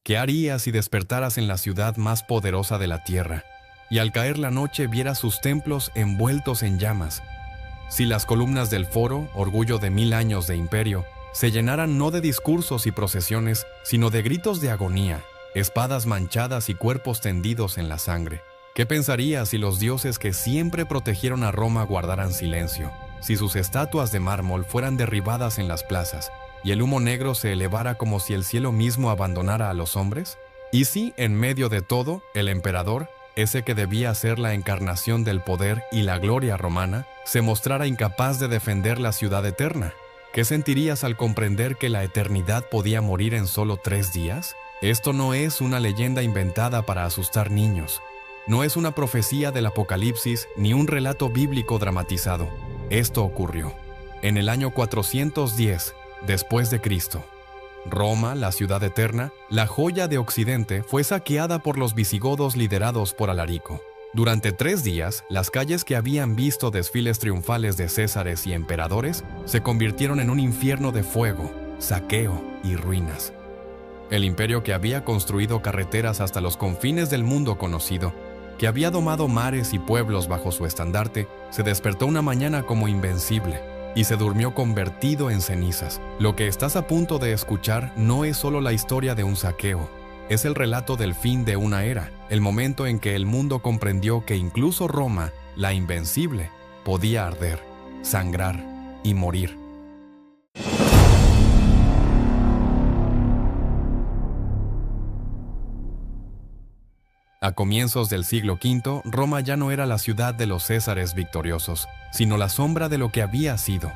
¿Qué harías si despertaras en la ciudad más poderosa de la tierra y al caer la noche vieras sus templos envueltos en llamas? Si las columnas del foro, orgullo de 1000 años de imperio, se llenaran no de discursos y procesiones, sino de gritos de agonía, espadas manchadas y cuerpos tendidos en la sangre. ¿Qué pensarías si los dioses que siempre protegieron a Roma guardaran silencio? Si sus estatuas de mármol fueran derribadas en las plazas y el humo negro se elevara como si el cielo mismo abandonara a los hombres? ¿Y si, en medio de todo, el emperador, ese que debía ser la encarnación del poder y la gloria romana, se mostrara incapaz de defender la ciudad eterna? ¿Qué sentirías al comprender que la eternidad podía morir en solo 3 días? Esto no es una leyenda inventada para asustar niños. No es una profecía del Apocalipsis ni un relato bíblico dramatizado. Esto ocurrió en el año 410 después de Cristo. Roma, la ciudad eterna, la joya de Occidente, fue saqueada por los visigodos liderados por Alarico. Durante 3 días, las calles que habían visto desfiles triunfales de césares y emperadores se convirtieron en un infierno de fuego, saqueo y ruinas. El imperio que había construido carreteras hasta los confines del mundo conocido, que había domado mares y pueblos bajo su estandarte, se despertó una mañana como invencible y se durmió convertido en cenizas. Lo que estás a punto de escuchar no es solo la historia de un saqueo, es el relato del fin de una era, el momento en que el mundo comprendió que incluso Roma, la invencible, podía arder, sangrar y morir. A comienzos del siglo V, Roma ya no era la ciudad de los césares victoriosos, sino la sombra de lo que había sido.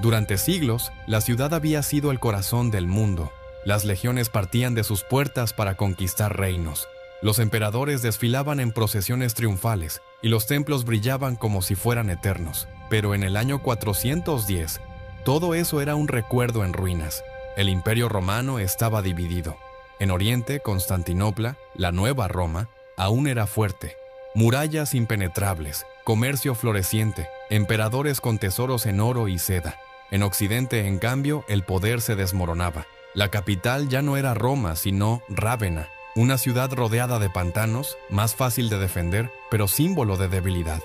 Durante siglos, la ciudad había sido el corazón del mundo. Las legiones partían de sus puertas para conquistar reinos. Los emperadores desfilaban en procesiones triunfales y los templos brillaban como si fueran eternos. Pero en el año 410, todo eso era un recuerdo en ruinas. El imperio romano estaba dividido. En Oriente, Constantinopla, la nueva Roma, aún era fuerte. Murallas impenetrables, comercio floreciente, emperadores con tesoros en oro y seda. En Occidente, en cambio, el poder se desmoronaba. La capital ya no era Roma, sino Rávena, una ciudad rodeada de pantanos, más fácil de defender, pero símbolo de debilidad.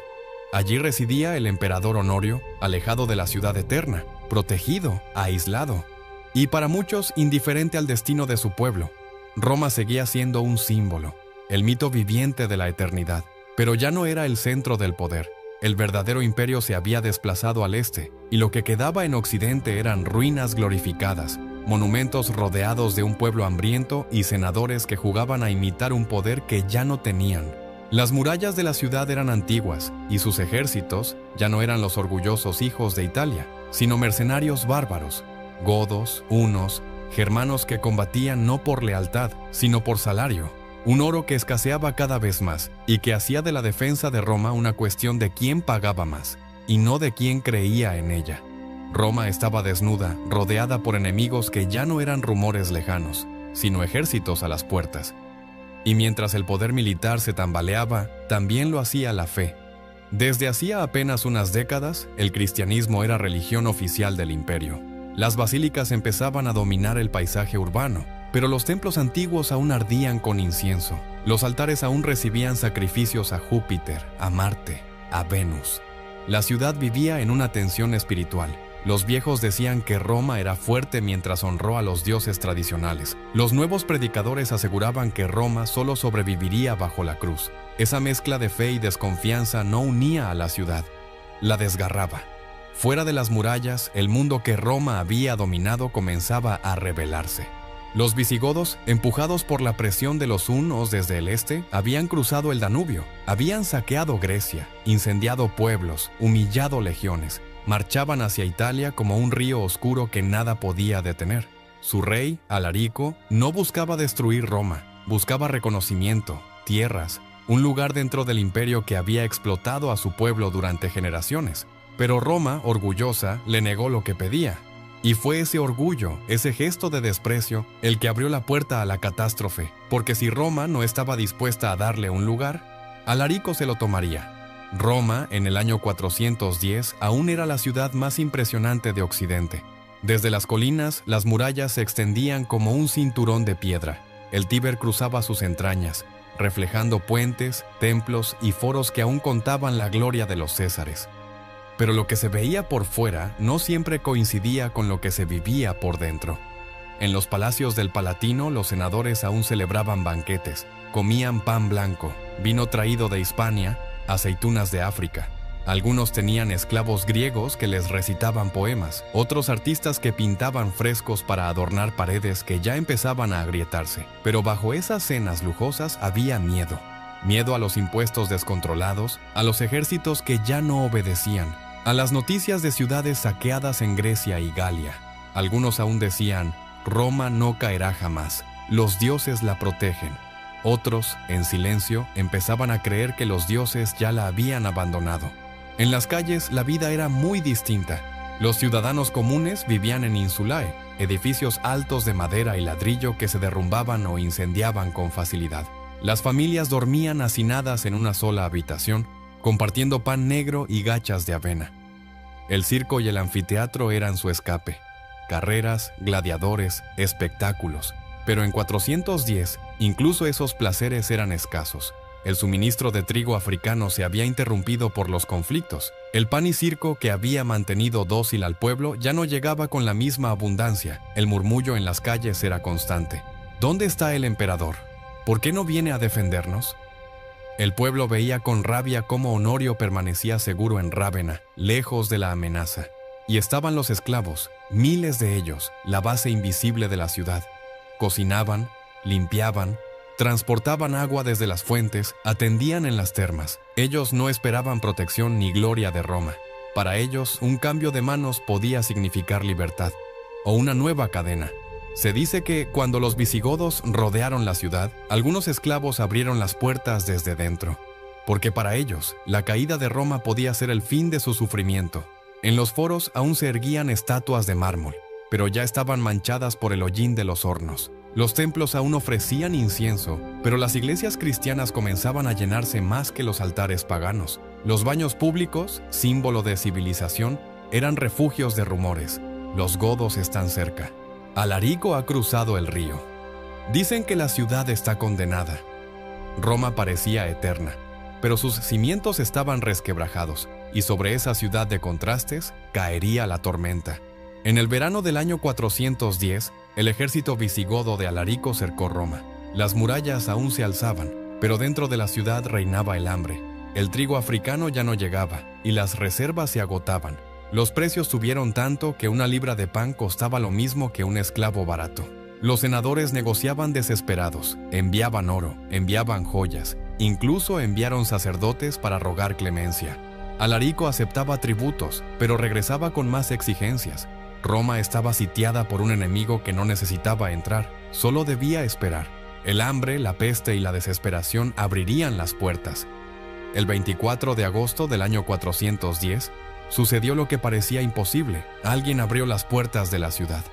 Allí residía el emperador Honorio, alejado de la ciudad eterna, protegido, aislado, y para muchos indiferente al destino de su pueblo. Roma seguía siendo un símbolo, el mito viviente de la eternidad, pero ya no era el centro del poder. El verdadero imperio se había desplazado al este, y lo que quedaba en Occidente eran ruinas glorificadas, monumentos rodeados de un pueblo hambriento y senadores que jugaban a imitar un poder que ya no tenían. Las murallas de la ciudad eran antiguas, y sus ejércitos ya no eran los orgullosos hijos de Italia, sino mercenarios bárbaros, godos, hunos, germanos que combatían no por lealtad, sino por salario. Un oro que escaseaba cada vez más y que hacía de la defensa de Roma una cuestión de quién pagaba más, y no de quién creía en ella. Roma estaba desnuda, rodeada por enemigos que ya no eran rumores lejanos, sino ejércitos a las puertas. Y mientras el poder militar se tambaleaba, también lo hacía la fe. Desde hacía apenas unas décadas, el cristianismo era religión oficial del imperio. Las basílicas empezaban a dominar el paisaje urbano, pero los templos antiguos aún ardían con incienso. Los altares aún recibían sacrificios a Júpiter, a Marte, a Venus. La ciudad vivía en una tensión espiritual. Los viejos decían que Roma era fuerte mientras honró a los dioses tradicionales. Los nuevos predicadores aseguraban que Roma solo sobreviviría bajo la cruz. Esa mezcla de fe y desconfianza no unía a la ciudad, la desgarraba. Fuera de las murallas, el mundo que Roma había dominado comenzaba a rebelarse. Los visigodos, empujados por la presión de los hunos desde el este, habían cruzado el Danubio, habían saqueado Grecia, incendiado pueblos, humillado legiones. Marchaban hacia Italia como un río oscuro que nada podía detener. Su rey, Alarico, no buscaba destruir Roma, buscaba reconocimiento, tierras, un lugar dentro del imperio que había explotado a su pueblo durante generaciones. Pero Roma, orgullosa, le negó lo que pedía. Y fue ese orgullo, ese gesto de desprecio, el que abrió la puerta a la catástrofe, porque si Roma no estaba dispuesta a darle un lugar, Alarico se lo tomaría. Roma, en el año 410, aún era la ciudad más impresionante de Occidente. Desde las colinas, las murallas se extendían como un cinturón de piedra. El Tíber cruzaba sus entrañas, reflejando puentes, templos y foros que aún contaban la gloria de los Césares. Pero lo que se veía por fuera no siempre coincidía con lo que se vivía por dentro. En los palacios del Palatino, los senadores aún celebraban banquetes, comían pan blanco, vino traído de Hispania, aceitunas de África. Algunos tenían esclavos griegos que les recitaban poemas, otros artistas que pintaban frescos para adornar paredes que ya empezaban a agrietarse. Pero bajo esas cenas lujosas había miedo. Miedo a los impuestos descontrolados, a los ejércitos que ya no obedecían, a las noticias de ciudades saqueadas en Grecia y Galia. Algunos aún decían: Roma no caerá jamás, los dioses la protegen. Otros, en silencio, empezaban a creer que los dioses ya la habían abandonado. En las calles la vida era muy distinta. Los ciudadanos comunes vivían en insulae, edificios altos de madera y ladrillo que se derrumbaban o incendiaban con facilidad. Las familias dormían hacinadas en una sola habitación, compartiendo pan negro y gachas de avena. El circo y el anfiteatro eran su escape. Carreras, gladiadores, espectáculos. Pero en 410, incluso esos placeres eran escasos. El suministro de trigo africano se había interrumpido por los conflictos. El pan y circo que había mantenido dócil al pueblo ya no llegaba con la misma abundancia. El murmullo en las calles era constante. ¿Dónde está el emperador? ¿Por qué no viene a defendernos? El pueblo veía con rabia cómo Honorio permanecía seguro en Rávena, lejos de la amenaza. Y estaban los esclavos, miles de ellos, la base invisible de la ciudad. Cocinaban, limpiaban, transportaban agua desde las fuentes, atendían en las termas. Ellos no esperaban protección ni gloria de Roma. Para ellos, un cambio de manos podía significar libertad, o una nueva cadena. Se dice que, cuando los visigodos rodearon la ciudad, algunos esclavos abrieron las puertas desde dentro, porque para ellos, la caída de Roma podía ser el fin de su sufrimiento. En los foros aún se erguían estatuas de mármol, pero ya estaban manchadas por el hollín de los hornos. Los templos aún ofrecían incienso, pero las iglesias cristianas comenzaban a llenarse más que los altares paganos. Los baños públicos, símbolo de civilización, eran refugios de rumores. Los godos están cerca. Alarico ha cruzado el río. Dicen que la ciudad está condenada. Roma parecía eterna, pero sus cimientos estaban resquebrajados, y sobre esa ciudad de contrastes caería la tormenta. En el verano del año 410, el ejército visigodo de Alarico cercó Roma. Las murallas aún se alzaban, pero dentro de la ciudad reinaba el hambre. El trigo africano ya no llegaba, y las reservas se agotaban. Los precios subieron tanto que una libra de pan costaba lo mismo que un esclavo barato. Los senadores negociaban desesperados, enviaban oro, enviaban joyas, incluso enviaron sacerdotes para rogar clemencia. Alarico aceptaba tributos, pero regresaba con más exigencias. Roma estaba sitiada por un enemigo que no necesitaba entrar, solo debía esperar. El hambre, la peste y la desesperación abrirían las puertas. El 24 de agosto del año 410, sucedió lo que parecía imposible. Alguien abrió las puertas de la ciudad.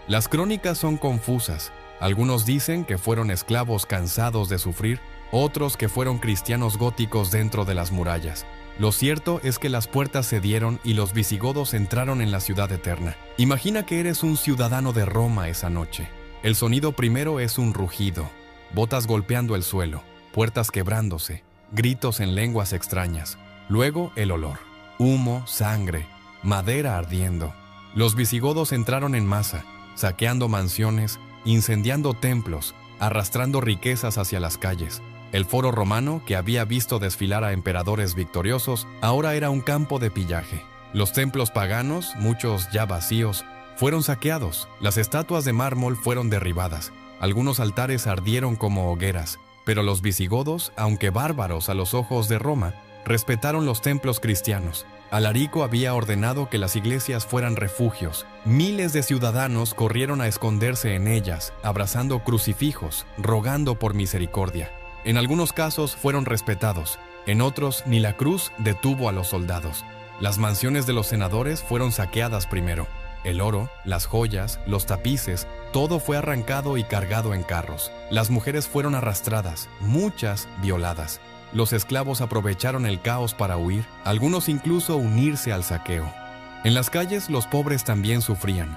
Las crónicas son confusas. Algunos dicen que fueron esclavos cansados de sufrir, otros que fueron cristianos góticos dentro de las murallas. Lo cierto es que las puertas cedieron y los visigodos entraron en la ciudad eterna. Imagina que eres un ciudadano de Roma esa noche. El sonido primero es un rugido, botas golpeando el suelo, puertas quebrándose, gritos en lenguas extrañas. Luego el olor, humo, sangre, madera ardiendo. Los visigodos entraron en masa, saqueando mansiones, incendiando templos, arrastrando riquezas hacia las calles. El foro romano, que había visto desfilar a emperadores victoriosos, ahora era un campo de pillaje. Los templos paganos, muchos ya vacíos, fueron saqueados. Las estatuas de mármol fueron derribadas. Algunos altares ardieron como hogueras. Pero los visigodos, aunque bárbaros a los ojos de Roma, respetaron los templos cristianos. Alarico había ordenado que las iglesias fueran refugios. Miles de ciudadanos corrieron a esconderse en ellas, abrazando crucifijos, rogando por misericordia. En algunos casos fueron respetados, en otros ni la cruz detuvo a los soldados. Las mansiones de los senadores fueron saqueadas primero. El oro, las joyas, los tapices, todo fue arrancado y cargado en carros. Las mujeres fueron arrastradas, muchas violadas. Los esclavos aprovecharon el caos para huir, algunos incluso unirse al saqueo. En las calles los pobres también sufrían.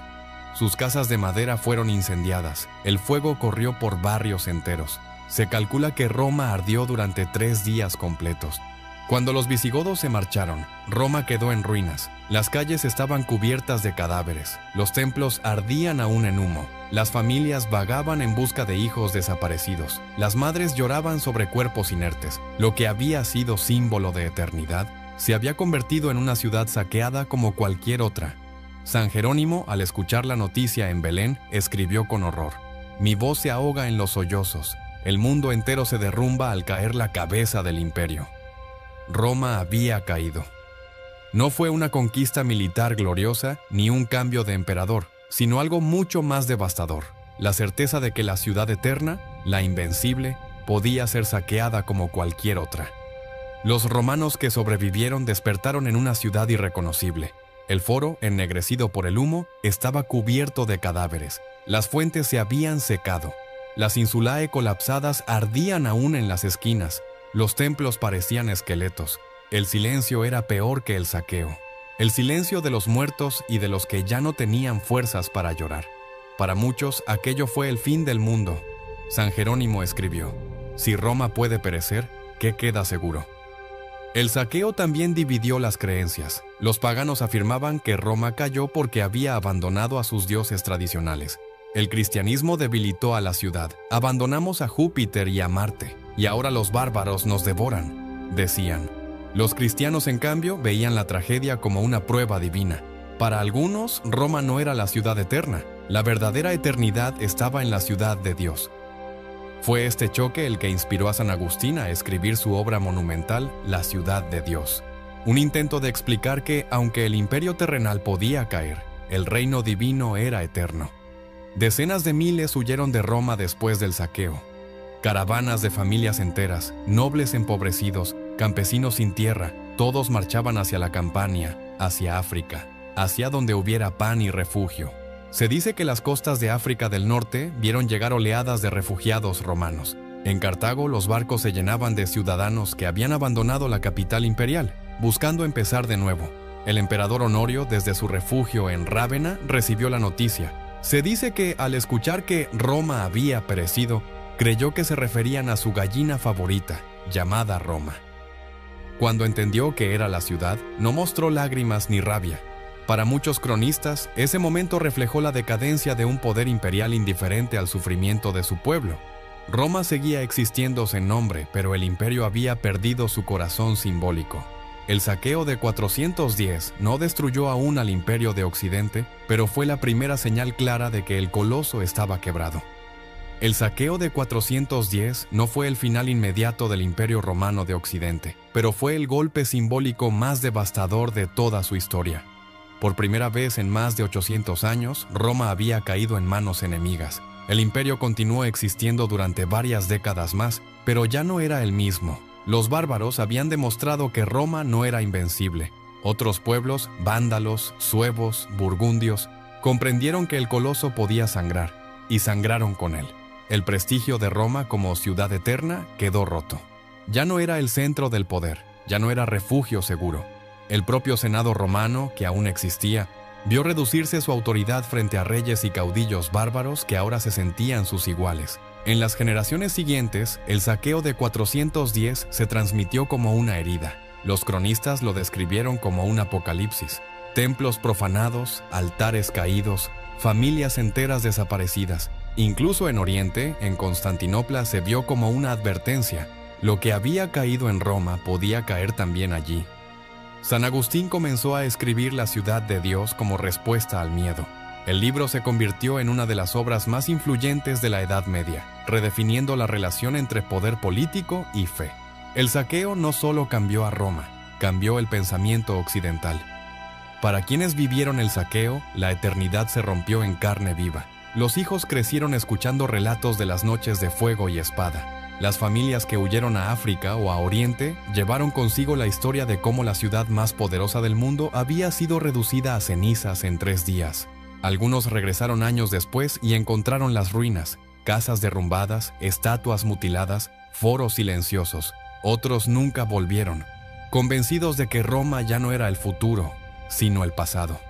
Sus casas de madera fueron incendiadas, el fuego corrió por barrios enteros. Se calcula que Roma ardió durante 3 días completos. Cuando los visigodos se marcharon, Roma quedó en ruinas. Las calles estaban cubiertas de cadáveres, los templos ardían aún en humo, las familias vagaban en busca de hijos desaparecidos, las madres lloraban sobre cuerpos inertes. Lo que había sido símbolo de eternidad se había convertido en una ciudad saqueada como cualquier otra. San Jerónimo, al escuchar la noticia en Belén, escribió con horror: «Mi voz se ahoga en los sollozos, el mundo entero se derrumba al caer la cabeza del imperio». Roma había caído. No fue una conquista militar gloriosa ni un cambio de emperador, sino algo mucho más devastador: la certeza de que la ciudad eterna, la invencible, podía ser saqueada como cualquier otra. Los romanos que sobrevivieron despertaron en una ciudad irreconocible. El foro, ennegrecido por el humo, estaba cubierto de cadáveres. Las fuentes se habían secado. Las insulae colapsadas ardían aún en las esquinas. Los templos parecían esqueletos. El silencio era peor que el saqueo. El silencio de los muertos y de los que ya no tenían fuerzas para llorar. Para muchos, aquello fue el fin del mundo. San Jerónimo escribió: «Si Roma puede perecer, ¿qué queda seguro?». El saqueo también dividió las creencias. Los paganos afirmaban que Roma cayó porque había abandonado a sus dioses tradicionales. El cristianismo debilitó a la ciudad. «Abandonamos a Júpiter y a Marte, y ahora los bárbaros nos devoran», decían. Los cristianos, en cambio, veían la tragedia como una prueba divina. Para algunos, Roma no era la ciudad eterna. La verdadera eternidad estaba en la ciudad de Dios. Fue este choque el que inspiró a San Agustín a escribir su obra monumental, La ciudad de Dios. Un intento de explicar que, aunque el imperio terrenal podía caer, el reino divino era eterno. Decenas de miles huyeron de Roma después del saqueo. Caravanas de familias enteras, nobles empobrecidos, campesinos sin tierra, todos marchaban hacia la Campania, hacia África, hacia donde hubiera pan y refugio. Se dice que las costas de África del Norte vieron llegar oleadas de refugiados romanos. En Cartago, los barcos se llenaban de ciudadanos que habían abandonado la capital imperial, buscando empezar de nuevo. El emperador Honorio, desde su refugio en Rávena, recibió la noticia. Se dice que, al escuchar que Roma había perecido, creyó que se referían a su gallina favorita, llamada Roma. Cuando entendió que era la ciudad, no mostró lágrimas ni rabia. Para muchos cronistas, ese momento reflejó la decadencia de un poder imperial indiferente al sufrimiento de su pueblo. Roma seguía existiendo en nombre, pero el imperio había perdido su corazón simbólico. El saqueo de 410 no destruyó aún al imperio de Occidente, pero fue la primera señal clara de que el coloso estaba quebrado. El saqueo de 410 no fue el final inmediato del Imperio Romano de Occidente, pero fue el golpe simbólico más devastador de toda su historia. Por primera vez en más de 800 años, Roma había caído en manos enemigas. El imperio continuó existiendo durante varias décadas más, pero ya no era el mismo. Los bárbaros habían demostrado que Roma no era invencible. Otros pueblos, vándalos, suevos, burgundios, comprendieron que el coloso podía sangrar, y sangraron con él. El prestigio de Roma como ciudad eterna quedó roto. Ya no era el centro del poder, ya no era refugio seguro. El propio Senado romano, que aún existía, vio reducirse su autoridad frente a reyes y caudillos bárbaros que ahora se sentían sus iguales. En las generaciones siguientes, el saqueo de 410 se transmitió como una herida. Los cronistas lo describieron como un apocalipsis. Templos profanados, altares caídos, familias enteras desaparecidas. Incluso en Oriente, en Constantinopla, se vio como una advertencia. Lo que había caído en Roma podía caer también allí. San Agustín comenzó a escribir La ciudad de Dios como respuesta al miedo. El libro se convirtió en una de las obras más influyentes de la Edad Media, redefiniendo la relación entre poder político y fe. El saqueo no solo cambió a Roma, cambió el pensamiento occidental. Para quienes vivieron el saqueo, la eternidad se rompió en carne viva. Los hijos crecieron escuchando relatos de las noches de fuego y espada. Las familias que huyeron a África o a Oriente llevaron consigo la historia de cómo la ciudad más poderosa del mundo había sido reducida a cenizas en 3 días. Algunos regresaron años después y encontraron las ruinas, casas derrumbadas, estatuas mutiladas, foros silenciosos. Otros nunca volvieron, convencidos de que Roma ya no era el futuro, sino el pasado.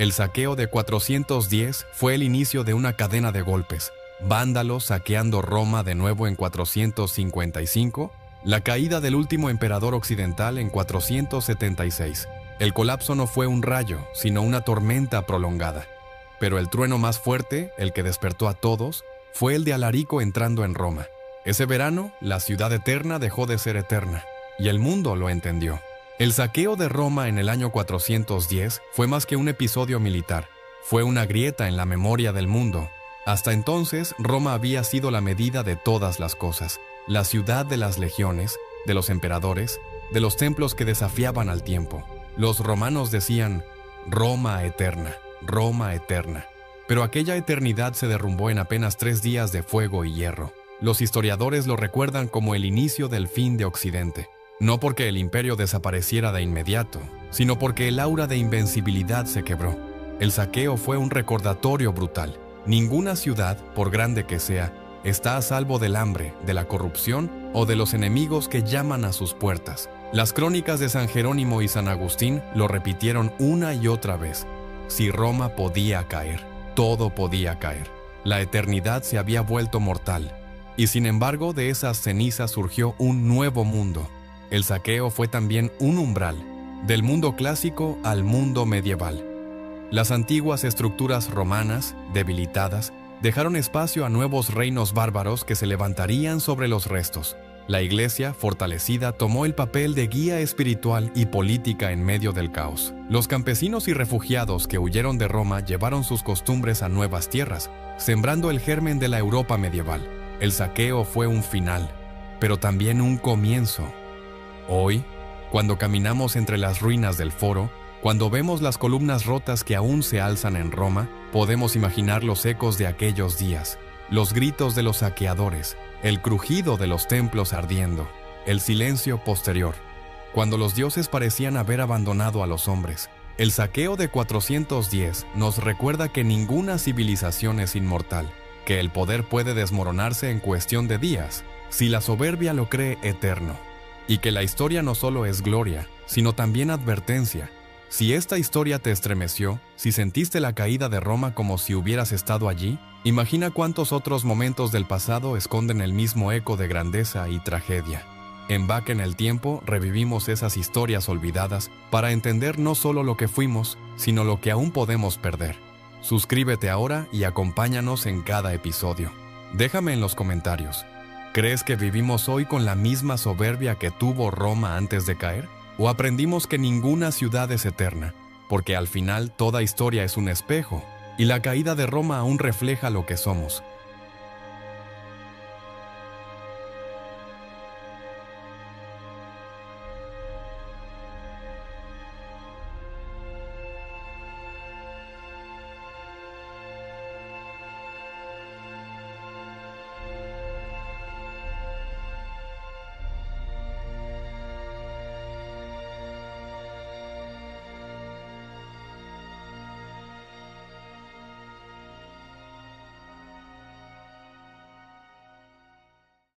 El saqueo de 410 fue el inicio de una cadena de golpes. Vándalos saqueando Roma de nuevo en 455, la caída del último emperador occidental en 476. El colapso no fue un rayo, sino una tormenta prolongada. Pero el trueno más fuerte, el que despertó a todos, fue el de Alarico entrando en Roma. Ese verano, la ciudad eterna dejó de ser eterna, y el mundo lo entendió. El saqueo de Roma en el año 410 fue más que un episodio militar, fue una grieta en la memoria del mundo. Hasta entonces, Roma había sido la medida de todas las cosas, la ciudad de las legiones, de los emperadores, de los templos que desafiaban al tiempo. Los romanos decían, Roma eterna, Roma eterna. Pero aquella eternidad se derrumbó en apenas 3 días de fuego y hierro. Los historiadores lo recuerdan como el inicio del fin de Occidente. No porque el imperio desapareciera de inmediato, sino porque el aura de invencibilidad se quebró. El saqueo fue un recordatorio brutal. Ninguna ciudad, por grande que sea, está a salvo del hambre, de la corrupción o de los enemigos que llaman a sus puertas. Las crónicas de San Jerónimo y San Agustín lo repitieron una y otra vez. Si Roma podía caer, todo podía caer. La eternidad se había vuelto mortal. Y sin embargo, de esas cenizas surgió un nuevo mundo. El saqueo fue también un umbral, del mundo clásico al mundo medieval. Las antiguas estructuras romanas, debilitadas, dejaron espacio a nuevos reinos bárbaros que se levantarían sobre los restos. La Iglesia, fortalecida, tomó el papel de guía espiritual y política en medio del caos. Los campesinos y refugiados que huyeron de Roma llevaron sus costumbres a nuevas tierras, sembrando el germen de la Europa medieval. El saqueo fue un final, pero también un comienzo. Hoy, cuando caminamos entre las ruinas del Foro, cuando vemos las columnas rotas que aún se alzan en Roma, podemos imaginar los ecos de aquellos días, los gritos de los saqueadores, el crujido de los templos ardiendo, el silencio posterior, cuando los dioses parecían haber abandonado a los hombres. El saqueo de 410 nos recuerda que ninguna civilización es inmortal, que el poder puede desmoronarse en cuestión de días, si la soberbia lo cree eterno, y que la historia no solo es gloria, sino también advertencia. Si esta historia te estremeció, si sentiste la caída de Roma como si hubieras estado allí, imagina cuántos otros momentos del pasado esconden el mismo eco de grandeza y tragedia. En Back en el Tiempo revivimos esas historias olvidadas para entender no solo lo que fuimos, sino lo que aún podemos perder. Suscríbete ahora y acompáñanos en cada episodio. Déjame en los comentarios, ¿crees que vivimos hoy con la misma soberbia que tuvo Roma antes de caer? ¿O aprendimos que ninguna ciudad es eterna, porque al final toda historia es un espejo, y la caída de Roma aún refleja lo que somos,